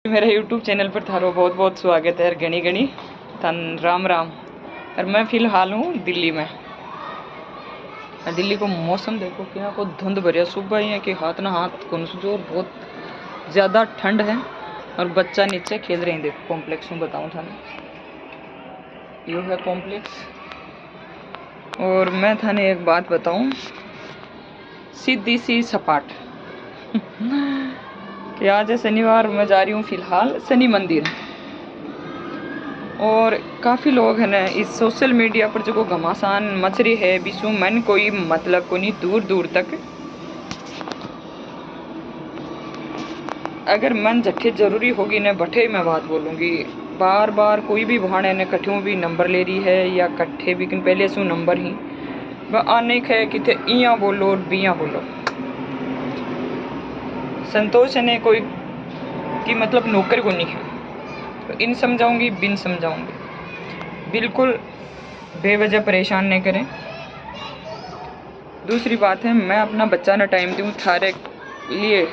मेरे YouTube channel पर थारो बहुत बहुत स्वागत है। गणी गणी तन राम राम। और मैं फ़िलहाल हूँ दिल्ली में। दिल्ली को मौसम देखो कि यहाँ को धुंध भरिया सुबह ही है कि हाथ ना हाथ कौन जोर बहुत ज़्यादा ठंड है। और बच्चा नीचे खेल रहे हैं। देखो कॉम्प्लेक्स में बताऊँ था यो है कॉम्प्लेक्स। और मैं थाने एक बात बताऊँ सीधी सी सपाट कि आज है शनिवार, मैं जा रही हूँ फ़िलहाल शनि मंदिर। और काफ़ी लोग हैं ना इस सोशल मीडिया पर जो घमासान मच रही है विशु मन कोई मतलब को नहीं दूर दूर तक। अगर मन जट्ठे जरूरी होगी न बठे मैं बात बोलूँगी। बार बार कोई भी बहाने ने कट्ठों भी नंबर ले रही है या कट्ठे भी पहले सु नंबर ही वह आने है कि थे इया बोलो और बिया बोलो। संतोष ने कोई की मतलब नौकर को नहीं है तो इन समझाऊंगी बिन समझाऊंगी। बिल्कुल बेवजह परेशान नहीं करें। दूसरी बात है मैं अपना बच्चा ना टाइम दूँ थारे लिए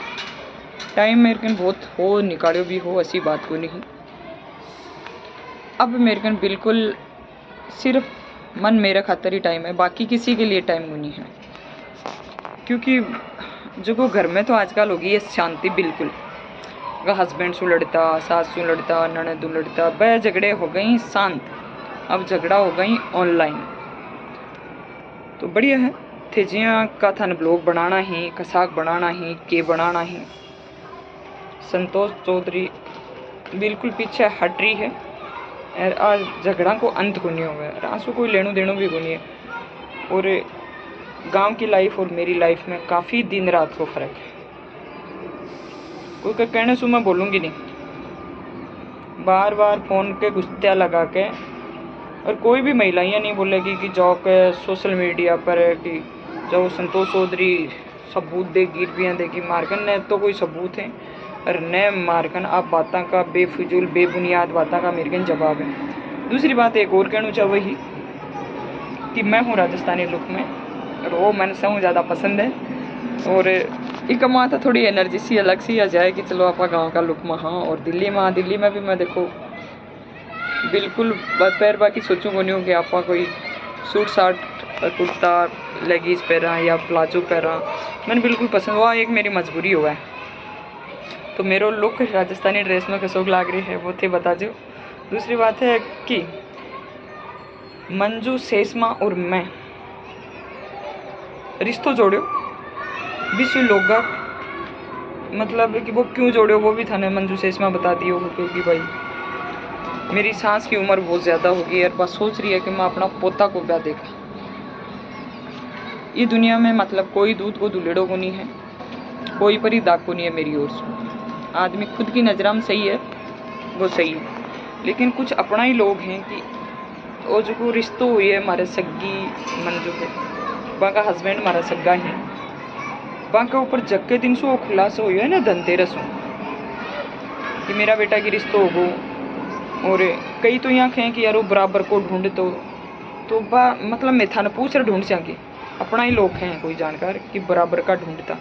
टाइम मेरे कन बहुत हो निकालो भी हो ऐसी बात को नहीं। अब मेरे कन बिल्कुल सिर्फ मन मेरे खातर ही टाइम है, बाकी किसी के लिए टाइम नहीं है। क्योंकि जो घर में तो आजकल होगी ये शांति बिल्कुल। हस्बैंड से लड़ता, सास से लड़ता, ननद लड़ता, वह झगड़े हो गई शांत। अब झगड़ा हो गई ऑनलाइन। तो बढ़िया है तेजिया का थान ब्लॉग बनाना ही, कसाक बनाना ही, के बनाना ही। संतोष चौधरी बिल्कुल पीछे हट रही है और आज झगड़ा को अंत को नहीं हुआ। आंसू कोई लेनो देनो भी को नहीं है। और गांव की लाइफ और मेरी लाइफ में काफ़ी दिन रात को फ़र्क है। कोई का कहने से मैं बोलूँगी नहीं। बार बार फ़ोन के गुस्तिया लगा के और कोई भी महिला ये नहीं बोलेगी कि जाओ के सोशल मीडिया पर कि जाओ संतोष चौधरी सबूत दे गिरबियाँ देगी मारकन ने तो कोई सबूत है और न मारकन आप बातों का बेफिजूल बेबुनियाद बातों का मेरे कन जवाब है। दूसरी बात एक और कहना चाह वही कि मैं हूँ राजस्थानी लुक में और वो मन से हूँ ज़्यादा पसंद है। और एक माँ तो थोड़ी एनर्जी सी अलग सी आ जाए कि चलो आप गाँव का लुक में हाँ। और दिल्ली में भी मैं देखो बिल्कुल पैर बाकी सोचूँ को नहीं हूँ कि आप कोई सूट साट कुर्ता लेगीज पहरा या प्लाजो पहरा। मैंने बिल्कुल पसंद हुआ, एक मेरी मजबूरी हुआ है। तो मेरा लुक राजस्थानी ड्रेस में कसोग लाग रही है वो थे बता दो। दूसरी बात है कि मंजू सेसमा और मैं रिश्तों जोड़ो विश्व लोग मतलब कि वो क्यों जोड़ो वो भी थाने मंजू सेसमा बता दियो हो। क्योंकि भाई मेरी सांस की उम्र बहुत ज़्यादा होगी और बस सोच रही है कि मैं अपना पोता को ब्याह देखा। ये दुनिया में मतलब कोई दूध को दुलेड़ो को नहीं है, कोई पर ही दाग को नहीं है मेरी ओर से। आदमी खुद की नज़र में सही है वो सही है, लेकिन कुछ अपना ही लोग हैं कि वो जो रिश्तों हुई है हमारे सग्गी मंजू है वहाँ का हस्बैंड हमारा सग्गा ही वहाँ के ऊपर जग के दिन सो खुलासा हुई है ना धनतेरस कि मेरा बेटा की रिश्तों हो। और कई तो यहाँ कहें कि यार वो बराबर को ढूंढ तो मतलब मैं थाना पूछ रहा ढूंढ सके अपना ही लोग हैं कोई जानकार कि बराबर का ढूंढता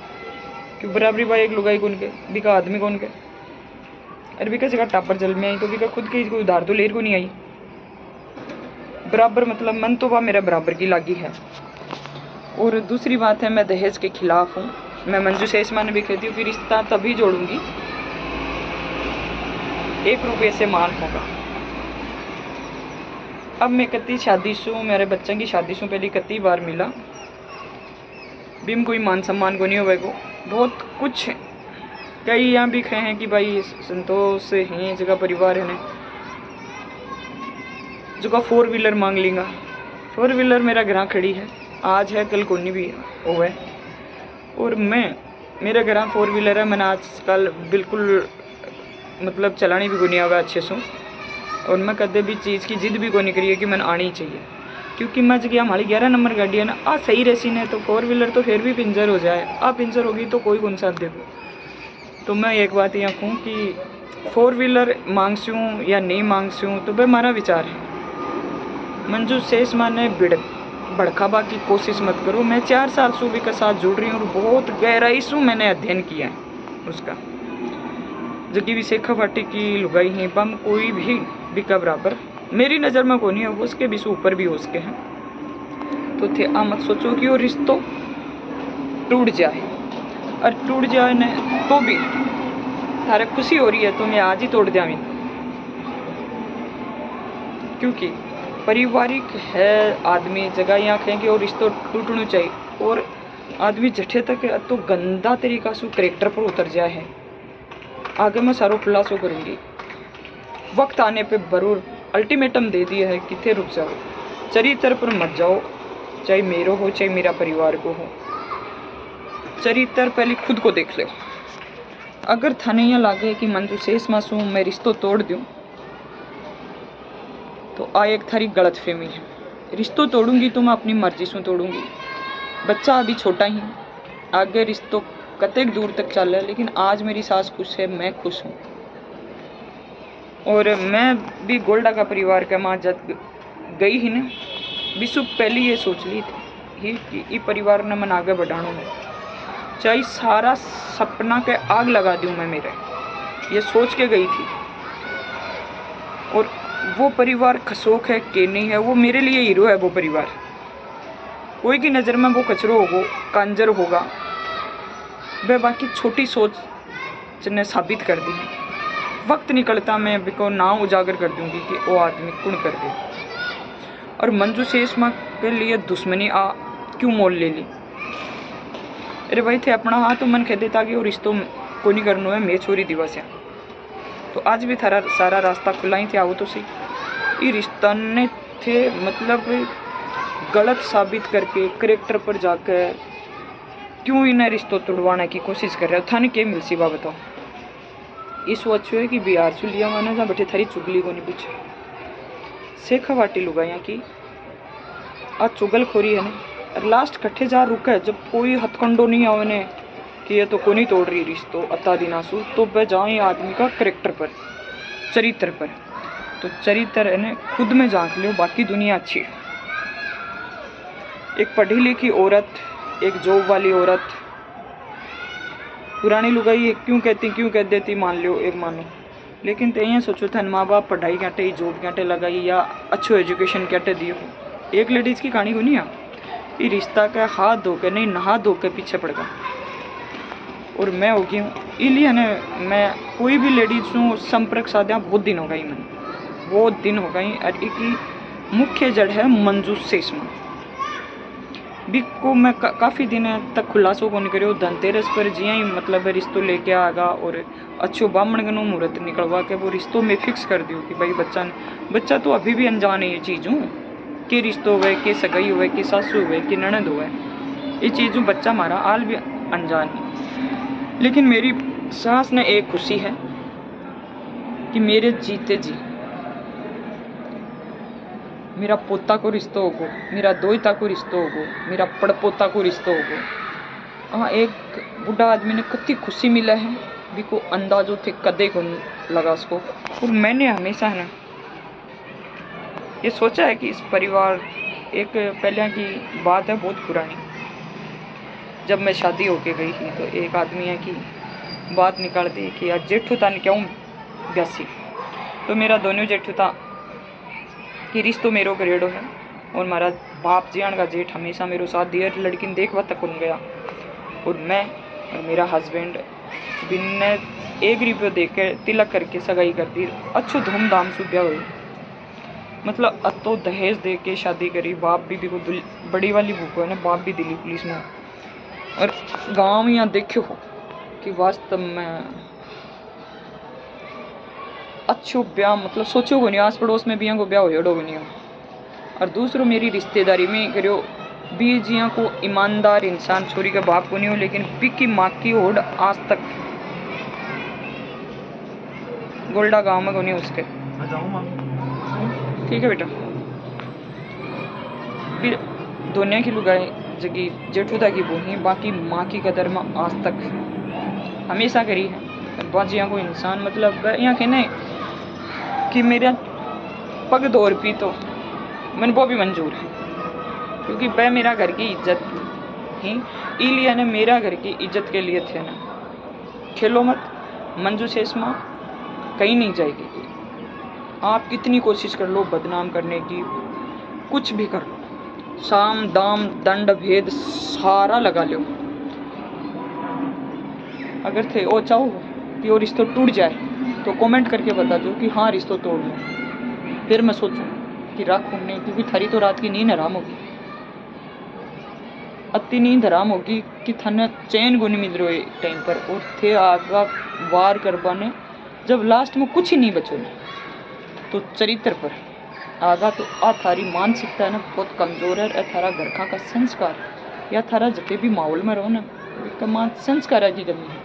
कि बराबरी भाई एक लुगाई कौन के बिका आदमी कौन के। अरे बिका जगह टापर जल में आई तो बिका खुद की कोई उधार तो लेर को नहीं आई। बराबर मतलब मन तो वह मेरा बराबर की लागी है। और दूसरी बात है मैं दहेज के खिलाफ हूँ। मैं मंजू सेसमा ने भी कहती हूँ कि रिश्ता तभी जोड़ूंगी 1 रुपये से मान होगा। अब मैं कत्ती शादी शू मेरे बच्चों की शादी शू पहले कत्ती बार मिला बिम कोई मान सम्मान को नहीं हुए को बहुत कुछ कई यहाँ भी कहे हैं कि भाई संतोष से हैं जगह परिवार है जगह 4 व्हीलर मांग लेंगा। 4 व्हीलर मेरा घर खड़ी है आज है कल को नहीं भी हो है। और मैं मेरे घर 4 व्हीलर है मैंने आजकल बिल्कुल मतलब चलानी भी को नहीं आवा अच्छे से। और मैं कदे भी चीज़ की जिद भी को नहीं करी है कि मैंने आनी चाहिए क्योंकि मैं जगह हमारी 11 नंबर गाड़ी है ना सही रेसी ने तो 4 व्हीलर तो फिर भी पिंजर हो जाए पिंजर होगी तो कोई कौन सा देखो। तो मैं एक बात यहाँ कहूँ कि 4 व्हीलर मांगसूँ या नहीं मांगसूँ तो वह हमारा विचार है। मंजू सेसमा ने भड़कावा की कोशिश मत करो। मैं 4 साल सूबी के साथ जुड़ रही हूँ और बहुत गहराई से मैंने अध्ययन किया है उसका। जगी भी शेखावाटी की लुगाई हैं बम कोई भी बिका बराबर मेरी नज़र में को नहीं है, उसके भी से ऊपर भी हो सके हैं। तो थे आ मत सोचो कि वो रिश्तो टूट जाए, और टूट जाए न तो भी थारे खुशी हो रही है तो मैं आज ही तोड़ दिया। क्योंकि पारिवारिक है आदमी जगह यहाँ कहेंगे और रिश्तो टूटना चाहिए, और आदमी जठे तक तो गंदा तरीका से करेक्टर पर उतर जाए है। आगे मैं सारो खुलासो करूँगी, वक्त आने पे जरूर अल्टीमेटम दे दिया है कि थे रुक जाओ, चरित्र पर मत जाओ, चाहे मेरो हो चाहे मेरा परिवार को हो। चरित्र पहले खुद को देख लो। अगर थाने यहाँ लागे कि मंजू शेष मासूम मैं रिश्तो तोड़ दूँ तो आ एक थारी गलत फहमी है। रिश्तो तोड़ूंगी तो मैं अपनी मर्जी से तोड़ूंगी। बच्चा अभी छोटा ही, आगे रिश्तो कतेक दूर तक चल रहा है, लेकिन आज मेरी सास खुश है, मैं खुश हूँ। और मैं भी गोल्डा का परिवार का माँ जब गई ही ना विशु पहले ये सोच ली थी कि ये परिवार ने मन आगे बढ़ाना है, चाहे सारा सपना के आग लगा दूँ मैं मेरे, ये सोच के गई थी। और वो परिवार खसोक है कि नहीं है, वो मेरे लिए हीरो है। वो परिवार कोई की नज़र में वो कचरो होगा, कांजर होगा, वह बाकी छोटी सोच ने साबित कर दी। वक्त निकलता मैं बिको नाम उजागर कर दूंगी कि वो आदमी कुण कर दे। और मंजू शेषमा के लिए दुश्मनी आ क्यों मोल ले ली। अरे भाई थे अपना हाँ तो मन कह देता कि वो रिश्तों को नहीं करना है, मैं छोरी दिवस है। तो आज भी थारा सारा रास्ता खुला ही थे, आओ तो सही। ये रिश्ता ने थे मतलब गलत साबित करके करेक्टर पर जाकर क्यों इन्हें रिश्तों तोड़वाने की कोशिश कर रहे हो। थाने के मिल सी बा बताओ। ये सोचो है कि बिहार से लिया माना जा बैठे थारी चुगली को नहीं पूछे। शेखावाटी लुगाइया की आज चुगलखोरी है ना, और लास्ट कट्ठे जा रुका है जब कोई हथकंडो नहीं आवे ने कि ये तो को नहीं तोड़ रही रिश्तों अता दिनासु, तो वह जाए आदमी का करेक्टर पर, चरित्र पर। तो चरित्र है खुद में झांक लो, बाकी दुनिया अच्छी। एक पढ़ी लिखी औरत, एक जॉब वाली औरत, पुरानी लुगाई क्यों कह देती मान लो एक मानो, लेकिन तो यहाँ सोचो था माँ बाप पढ़ाई कैटे जॉब कैटे लगाई या अच्छो एजुकेशन कैटे दिए हो। एक लेडीज़ की कहानी को नहीं ये रिश्ता का हाथ धो के नहीं नहा धो के पीछे पड़ गया। और मैं हो गई हूँ इसलिए ना मैं कोई भी लेडीज हूँ संपर्क साधा बहुत दिन हो गई, मैंने बहुत दिन हो गई। और एक मुख्य जड़ है मंजू शेषमा भी को मैं काफ़ी दिन तक खुलासों को नहीं करो। धनतेरस पर जिया ही मतलब रिश्तों लेके आगा और अच्छो बामण गनो मुहूर्त निकलवा के वो रिश्तों में फिक्स कर दियो कि भाई बच्चा तो अभी भी अनजान है ये चीज़ों के रिश्तों हुए के सगाई हुए कि सासू हुए कि ननद हुए, ये चीज़ों बच्चा हमारा आल भी अनजान है। लेकिन मेरी सास ने एक खुशी है कि मेरे जीते जी मेरा पोता को रिश्तो होगो, मेरा दोहिता को रिश्तो होगो, मेरा पड़पोता को रिश्तो होगो। हाँ एक बुढ़ा आदमी ने कितनी खुशी मिला है भी को अंदाजो थे कदे को लगा उसको। और मैंने हमेशा ना ये सोचा है कि इस परिवार एक पहले की बात है बहुत पुरानी, जब मैं शादी होके गई थी तो एक आदमी है कि बात निकाल दी कि यार जेठू था क्यों ब्यासी, तो मेरा दोनों जेठू था कि रिश्तो मेरो करेड़ो है। और हमारा बाप जियान का जेठ हमेशा मेरे साथ दिया, लड़की ने देखवा तक उन गया। और मैं और मेरा हस्बैंड बिन 1 रुपये दे के तिलक करके सगाई कर दी, अच्छो धूमधाम से ब्याह हुई। मतलब अतो दहेज दे के शादी करी। बाप भी को बड़ी वाली भूखो है ना, बाप भी दिल्ली पुलिस में। और गाँव में यहाँ देखो हो कि वास्तव में अच्छो ब्याह मतलब सोचो को नहीं, आस पड़ोस में बिया को ब्याह हो जड़ो नहीं हो। और दूसरों मेरी रिश्तेदारी में करो बी जिया को ईमानदार इंसान छोरी का बाप को नहीं हो, लेकिन बी की माँ की ओढ़ आज तक गोल्डा गांव में को नहीं उसके। ठीक है बेटा, फिर दुनिया की लुगाई जगी जेठुदा की बोही, बाकी माँ की कदर में आज तक हमेशा करी है। बाजिया को इंसान मतलब यहाँ कहने कि मेरा पग दौर पी तो मन वो भी मंजूर है, क्योंकि वह मेरा घर की इज्जत ही इसलिए ना मेरा घर की इज्जत के लिए थे ना। खेलो मत मंजू शेषमा कहीं नहीं जाएगी। आप कितनी कोशिश कर लो बदनाम करने की, कुछ भी कर लो, साम दाम दंड भेद सारा लगा लो, अगर थे ओ चाहो कि वो रिश्ता टूट जाए तो कमेंट करके बता दो कि हाँ रिश्ता तोड़ लो, फिर मैं सोचूं कि रखूं नहीं, क्योंकि थारी तो रात की नींद हराम होगी, अति नींद हराम होगी कि थाने चैन को नहीं मिल रही टाइम पर, और थे आगा वार करवाने जब लास्ट में कुछ ही नहीं बचो ने, तो चरित्र पर आगा तो आ थारी मानसिकता है ना बहुत कमजोर है, थारा घर का संस्कार या थारा जते भी माहौल में रहो ना संस्कार की कमी है,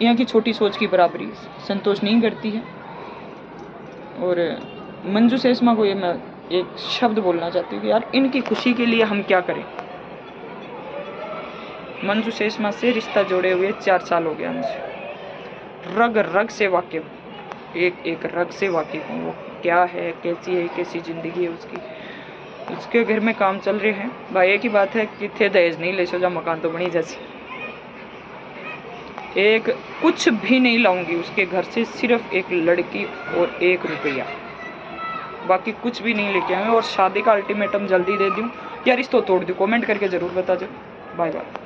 यहाँ की छोटी सोच की बराबरी संतोष नहीं करती है। और मंजू शेषमा को ये मैं एक शब्द बोलना चाहती हूँ कि यार इनकी खुशी के लिए हम क्या करें। मंजू शेषमा से रिश्ता जोड़े हुए 4 साल हो गया मुझे, रग रग से वाकिफ, एक रग से वाकिफ हूँ, वो क्या है, कैसी है, कैसी ज़िंदगी है उसकी, उसके घर में काम चल रहे हैं। भाई एक ही बात है कि थे दहेज नहीं ले सोचा मकान तो बनी जैसी, एक कुछ भी नहीं लाऊंगी उसके घर से, सिर्फ एक लड़की और 1 रुपया, बाकी कुछ भी नहीं लेके आए, और शादी का अल्टीमेटम जल्दी दे दूँ या रिश्ता तोड़ दूँ, कमेंट करके ज़रूर बता दो। Bye bye.